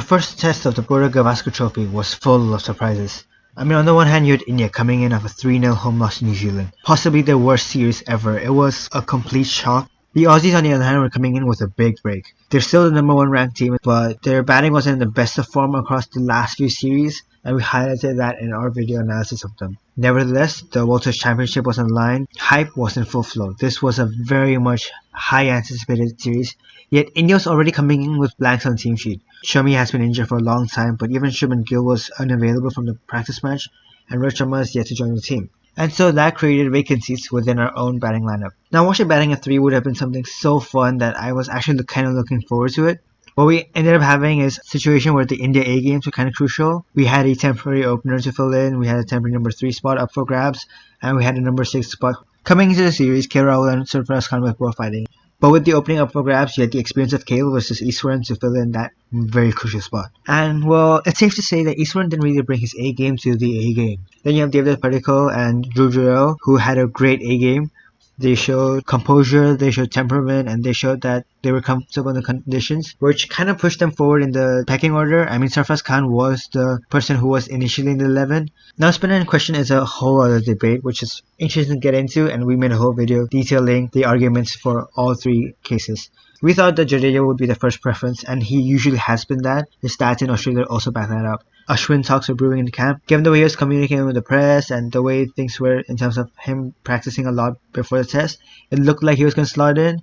The first test of the Border Gavaskar Trophy was full of surprises. I mean, on the one hand, you had India coming in off a 3-0 home loss to New Zealand. Possibly their worst series ever. It was a complete shock. The Aussies, on the other hand, were coming in with a big break. They're still the number 1 ranked team, but their batting wasn't in the best of form across the last few series, and we highlighted that in our video analysis of them. Nevertheless, the World Test Championship was on the line. Hype was in full flow. This was a very much high anticipated series, yet India was already coming in with blanks on the team sheet. Shami has been injured for a long time, but even Shubman Gill was unavailable from the practice match, and Rohit Sharma is yet to join the team. And so that created vacancies within our own batting lineup. Now, watching batting at 3 would have been something so fun that I was actually kind of looking forward to it. What we ended up having is a situation where the India A games were kind of crucial. We had a temporary opener to fill in, we had a temporary number 3 spot up for grabs, and we had a number 6 spot. Coming into the series, K. Rahul and Surfaraz Khan were both fighting. But with the opening up for grabs, you had the experience of Kale versus Eastwarden to fill in that very crucial spot. And well, it's safe to say that Eastwarden didn't really bring his A game to the A game. Then you have David Padikal and Dhruv Jurel, who had a great A game. They showed composure, they showed temperament, and they showed that they were comfortable in the conditions, which kind of pushed them forward in the pecking order. I mean, Sarfraz Khan was the person who was initially in the 11. Now, spinner in question is a whole other debate, which is interesting to get into, and we made a whole video detailing the arguments for all 3 cases. We thought that Jadeja would be the first preference, and he usually has been that. His stats in Australia also back that up. Ashwin talks were brewing in the camp. Given the way he was communicating with the press and the way things were in terms of him practicing a lot before the test, it looked like he was going to slot in.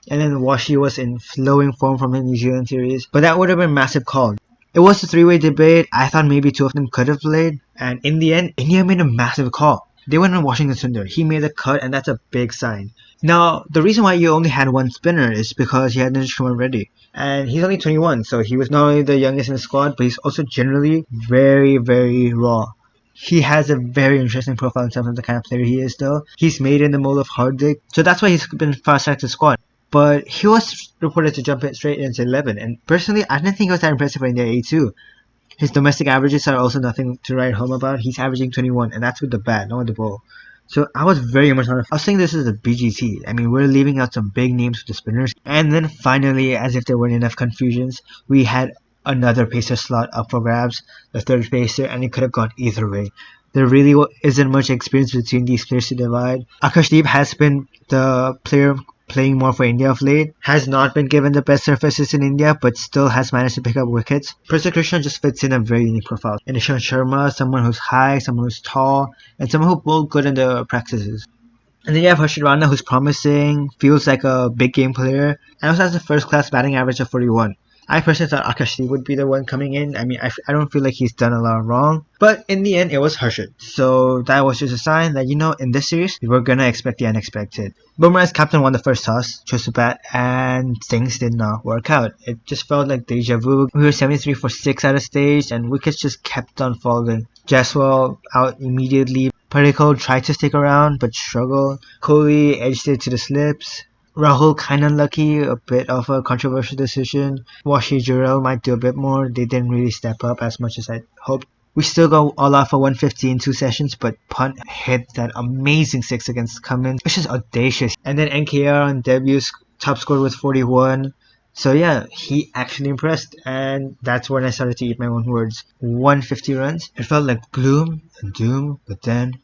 And then Washi was in flowing form from the New Zealand series. But that would have been a massive call. It was a 3-way debate. I thought maybe 2 of them could have played. And in the end, India made a massive call. They went on Washington Sundar. He made the cut, and that's a big sign. Now, the reason why you only had 1 spinner is because you had Nitish Kumar Reddy. And he's only 21, so he was not only the youngest in the squad, but he's also generally very, very raw. He has a very interesting profile in terms of the kind of player he is, though. He's made in the mold of Hardik, so that's why he's been fast-tracked to the squad. But he was reported to jump straight into 11, and personally, I didn't think he was that impressive for India A2. His domestic averages are also nothing to write home about. He's averaging 21, and that's with the bat, not with the ball. So I was very much on it. I was saying this is a BGT. I mean, we're leaving out some big names for the spinners. And then finally, as if there weren't enough confusions, we had another pacer slot up for grabs, the 3rd pacer, and it could have gone either way. There really isn't much experience between these players to divide. Akashdeep has been the player playing more for India of late, has not been given the best surfaces in India, but still has managed to pick up wickets. Prasad Krishna just fits in a very unique profile. And Ishant Sharma, someone who's high, someone who's tall, and someone who bowled good in the practices. And then you have Harshit Rana, who's promising, feels like a big game player, and also has a first class batting average of 41. I personally thought Akashdeep would be the one coming in. I mean, I don't feel like he's done a lot wrong. But in the end, it was Harshit. So that was just a sign that, in this series, we were going to expect the unexpected. Bumrah as captain won the first toss, chose to bat, and things did not work out. It just felt like deja vu. We were 73 for 6 at a stage, and wickets just kept on falling. Jaswal out immediately. Parikal tried to stick around, but struggled. Kohli edged it to the slips. Rahul kind of unlucky, a bit of a controversial decision. Washi Jurel might do a bit more. They didn't really step up as much as I hoped. We still go all out for 150 in 2 sessions, but Punt hit that amazing 6 against Cummins, which is audacious. And then NKR on debut top scored with 41. So yeah, he actually impressed, and that's when I started to eat my own words. 150 runs. It felt like gloom and doom, but then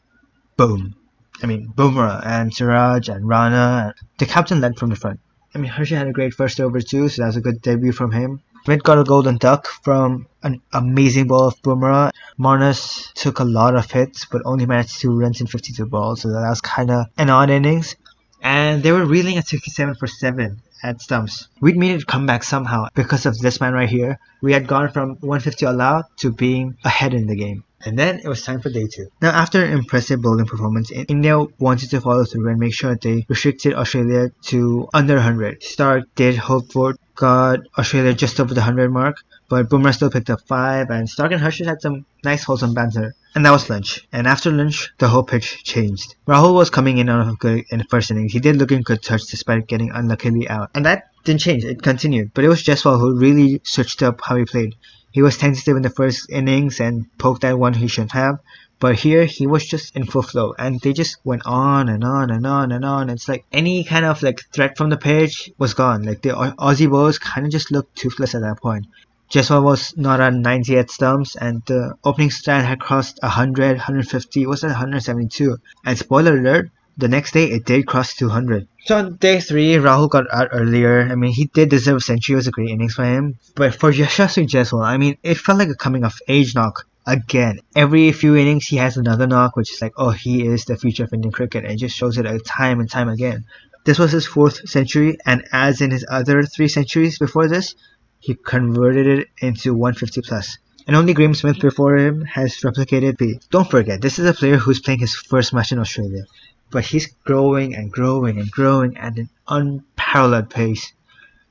boom. I mean, Bumrah and Siraj and Rana, the captain led from the front. I mean, Hershey had a great first over too, so that was a good debut from him. Smith got a golden duck from an amazing ball of Bumrah. Marnus took a lot of hits, but only managed 2 runs in 52 balls, so that was kind of an odd innings. And they were reeling at 67 for 7 at stumps. We'd made it come back somehow because of this man right here. We had gone from 150 all out to being ahead in the game. And then it was time for day 2. Now, after an impressive bowling performance, India wanted to follow through and make sure they restricted Australia to under 100. Stark did hope for, got Australia just over the 100 mark, but Bumrah still picked up 5, and Stark and Harshit had some nice wholesome banter. And that was lunch. And after lunch, the whole pitch changed. Rahul was coming in on a good in the first innings. He did look in good touch despite getting unluckily out. And that didn't change, it continued. But it was Jaswal who really switched up how he played. He was tentative in the first innings and poked at one he shouldn't have. But here, he was just in full flow. And they just went on and on and on and on. It's like any kind of threat from the pitch was gone. Like the Aussie bowlers kind of just looked toothless at that point. Jaiswal was not at 98 stumps, and the opening stand had crossed 100, 150, it was at 172. And spoiler alert, the next day it did cross 200. So on day 3, Rahul got out earlier. I mean, he did deserve a century, it was a great innings for him. But for Yashasvi Jaiswal, I mean, it felt like a coming of age knock. Again, every few innings he has another knock, which is like, oh, he is the future of Indian cricket, and it just shows it time and time again. This was his 4th century, and as in his other 3 centuries before this, he converted it into 150 plus. And only Graeme Smith before him has replicated the. Don't forget, this is a player who's playing his first match in Australia, but he's growing and growing and growing at an unparalleled pace.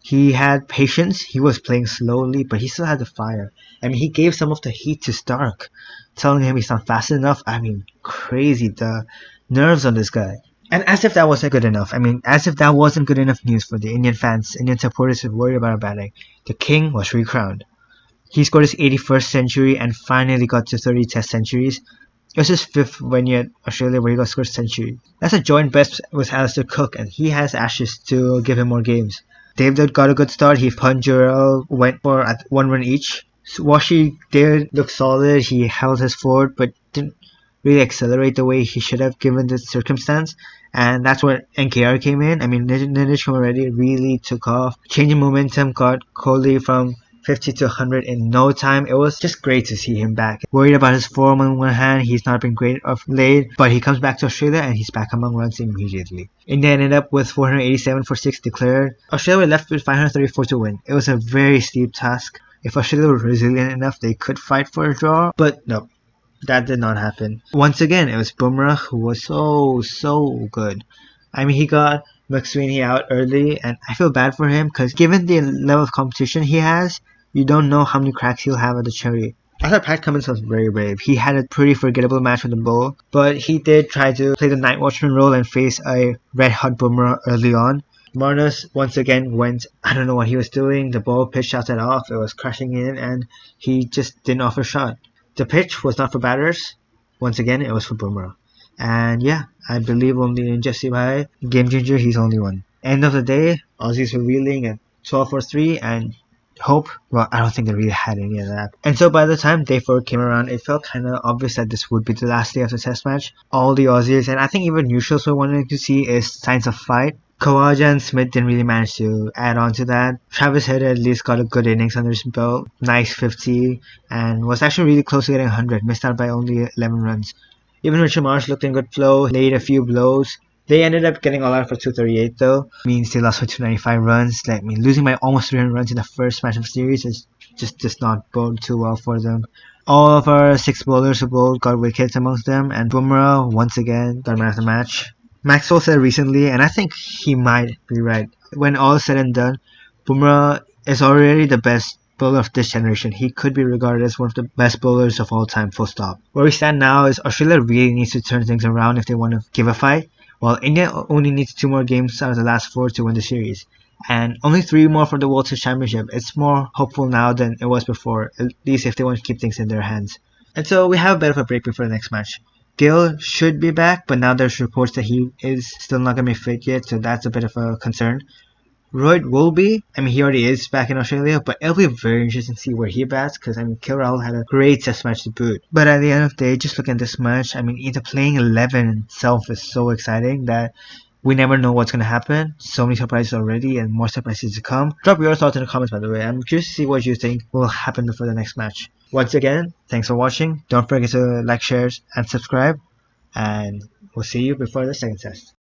He had patience, he was playing slowly, but he still had the fire. I mean, he gave some of the heat to Stark, telling him he's not fast enough. I mean, crazy, the nerves on this guy. And as if that wasn't good enough, I mean, as if that wasn't good enough news for the Indian fans, Indian supporters who worried about our batting, the king was recrowned. He scored his 81st century and finally got to 30 test centuries. It was his 5th when he at Australia where he got scored a century. That's a joint best with Alistair Cook, and he has Ashes to give him more games. David got a good start. He and Jurel went for at 1 run each. Washi did look solid. He held his forward, but didn't really accelerate the way he should have given the circumstance. And that's where NKR came in. I mean, Nidish already really took off. Changing momentum got Kohli from 50 to 100 in no time. It was just great to see him back. Worried about his form on one hand, he's not been great of late, but he comes back to Australia and he's back among runs immediately. India ended up with 487 for 6 declared. Australia were left with 534 to win. It was a very steep task. If Australia were resilient enough, they could fight for a draw, but no. That did not happen. Once again, it was Bumrah who was so good. I mean, he got McSweeney out early, and I feel bad for him because given the level of competition he has, you don't know how many cracks he'll have at the cherry. I thought Pat Cummins was very brave. He had a pretty forgettable match with the ball, but he did try to play the night watchman role and face a red-hot Bumrah early on. Marnus once again went, I don't know what he was doing, the ball pitched outside off, it was crashing in, and he just didn't offer a shot. The pitch was not for batters. Once again, it was for Bumrah. And yeah, I believe only in Jesse Bhai, game changer, he's only one. End of the day, Aussies were reeling at 12 for 3 and hope, well, I don't think they really had any of that. And so by the time day 4 came around, it felt kind of obvious that this would be the last day of the test match. All the Aussies, and I think even neutrals were wanting to see is signs of fight. Khawaja and Smith didn't really manage to add on to that. Travis Head at least got a good innings under his belt, nice 50, and was actually really close to getting 100, missed out by only 11 runs. Even Richard Marsh looked in good flow, laid a few blows. They ended up getting all out for 238 though, means they lost for 295 runs. Like, I mean, losing by almost 300 runs in the first match of the series is just does not bode too well for them. All of our 6 bowlers who bowled got wickets amongst them, and Bumrah once again got man of the match. Maxwell said recently, and I think he might be right, when all is said and done, Bumrah is already the best bowler of this generation. He could be regarded as one of the best bowlers of all time, full stop. Where we stand now is Australia really needs to turn things around if they want to give a fight, while India only needs 2 more games out of the last 4 to win the series. And only 3 more for the World Test Championship. It's more hopeful now than it was before, at least if they want to keep things in their hands. And so we have a bit of a break before the next match. Gill should be back, but now there's reports that he is still not going to be fit yet, so that's a bit of a concern. Rohit will be. I mean, he already is back in Australia, but it'll be very interesting to see where he bats, because, I mean, Rahul had a great test match to boot. But at the end of the day, just looking at this match, I mean, either playing 11 itself is so exciting that we never know what's going to happen. So many surprises already, and more surprises to come. Drop your thoughts in the comments, by the way. I'm curious to see what you think will happen before the next match. Once again, thanks for watching. Don't forget to like, share, and subscribe. And we'll see you before the second test.